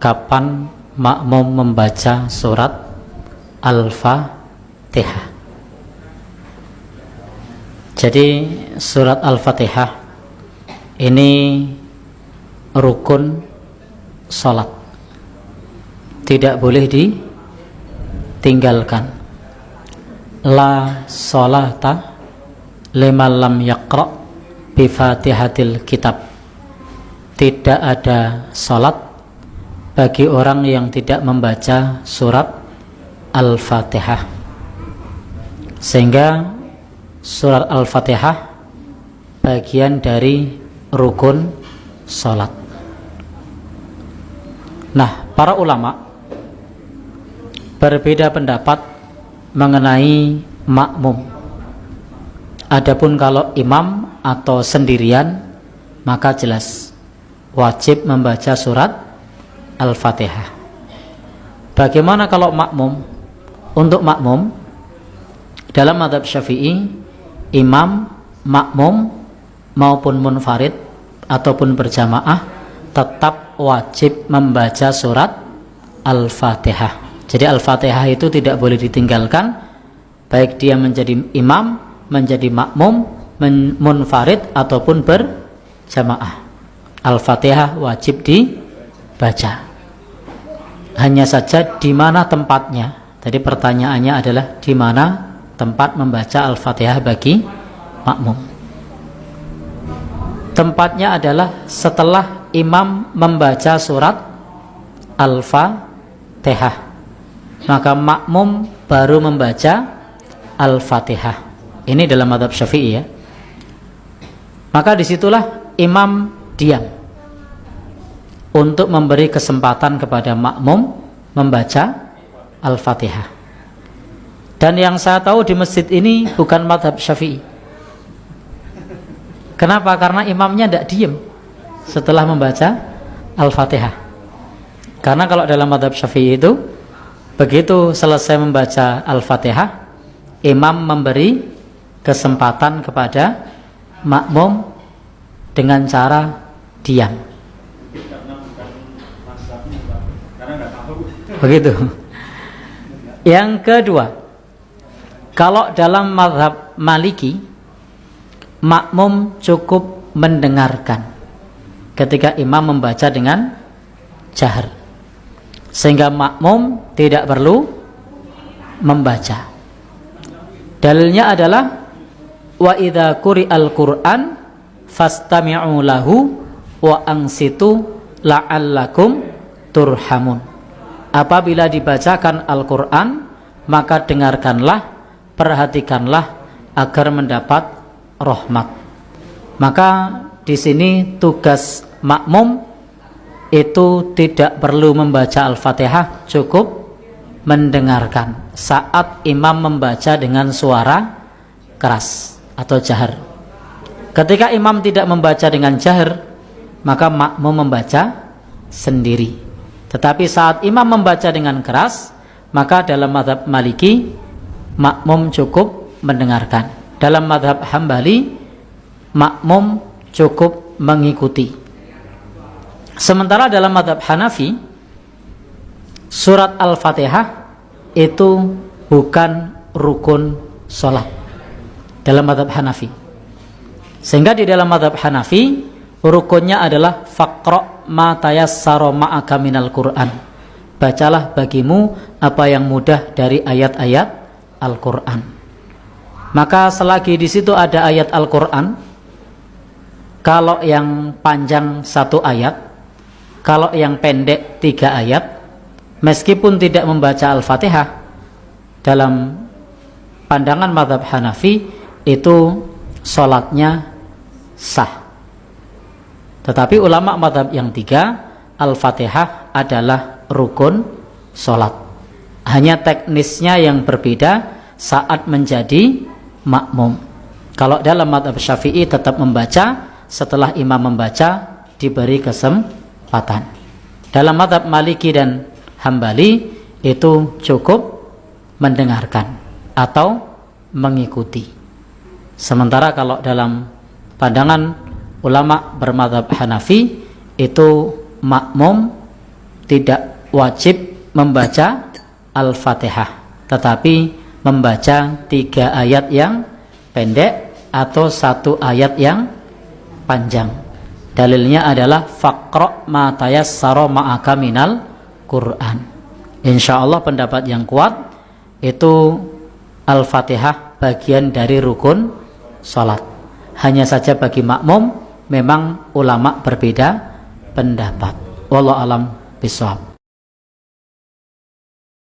kapan makmum membaca surat Al-Fatihah. Jadi surat Al-Fatihah ini rukun salat, tidak boleh ditinggalkan. La salata liman lam yaqra bi Fatihatil kitab. Tidak ada salat bagi orang yang tidak membaca surat Al-Fatihah. Sehingga surat Al-Fatihah bagian dari rukun salat. Nah, para ulama berbeda pendapat mengenai makmum. Adapun kalau imam atau sendirian, maka jelas wajib membaca surat Al-Fatihah. Bagaimana kalau makmum? Untuk makmum, dalam mazhab Syafi'i, imam, makmum maupun munfarid ataupun berjamaah tetap wajib membaca surat Al-Fatihah. Jadi Al-Fatihah itu tidak boleh ditinggalkan, baik dia menjadi imam, menjadi makmum, munfarid ataupun berjamaah. Al-Fatihah wajib dibaca. Hanya saja di mana tempatnya. Jadi pertanyaannya adalah di mana tempat membaca Al-Fatihah bagi makmum. Tempatnya adalah setelah imam membaca surat Al-Fatihah, maka makmum baru membaca Al-Fatihah. Ini dalam mazhab Syafi'i ya. Maka disitulah imam diam untuk memberi kesempatan kepada makmum membaca Al-Fatihah. Dan yang saya tahu di masjid ini bukan mazhab Syafi'i. Kenapa? Karena imamnya tidak diam setelah membaca Al-Fatihah. Karena kalau dalam mazhab Syafi'i itu, begitu selesai membaca Al-Fatihah, imam memberi kesempatan kepada makmum dengan cara diam. Begitu. Yang kedua, kalau dalam mazhab Maliki, makmum cukup mendengarkan ketika imam membaca dengan jahar, sehingga makmum tidak perlu membaca. Dalilnya adalah wa idza quri'al Qur'an fastami'u lahu wa ansitu la'allakum turhamun. Apabila dibacakan Al-Qur'an, maka dengarkanlah, perhatikanlah agar mendapat rahmat. Maka di sini tugas makmum itu tidak perlu membaca Al-Fatihah, cukup mendengarkan saat imam membaca dengan suara keras atau jahar. Ketika imam tidak membaca dengan jahar, maka makmum membaca sendiri. Tetapi saat imam membaca dengan keras, maka dalam mazhab Maliki makmum cukup mendengarkan. Dalam mazhab Hambali makmum cukup mengikuti. Sementara dalam mazhab Hanafi, surat Al-Fatihah itu bukan rukun sholat dalam mazhab Hanafi. Sehingga di dalam mazhab Hanafi rukunnya adalah faqra ma tayassara ma'aka minal Qur'an. Bacalah bagimu apa yang mudah dari ayat-ayat Al-Qur'an. Maka selagi di situ ada ayat Al-Qur'an, kalau yang panjang 1 ayat, kalau yang pendek 3 ayat, meskipun tidak membaca Al-Fatihah, dalam pandangan mazhab Hanafi itu sholatnya sah. Tetapi ulama mazhab yang 3, Al-Fatihah adalah rukun sholat. Hanya teknisnya yang berbeda saat menjadi makmum. Kalau dalam mazhab Syafi'i tetap membaca, setelah imam membaca diberi kesempatan. Dalam mazhab Maliki dan Hambali itu cukup mendengarkan atau mengikuti. Sementara kalau dalam pandangan ulama bermadzhab Hanafi itu makmum tidak wajib membaca Al-Fatihah, tetapi membaca 3 ayat yang pendek atau 1 ayat yang panjang. Dalilnya adalah faqra ma tayassara ma'aka minal Quran. Insyaallah pendapat yang kuat itu Al-Fatihah bagian dari rukun salat. Hanya saja bagi makmum memang ulama berbeda pendapat. Wallahu alam bishawab.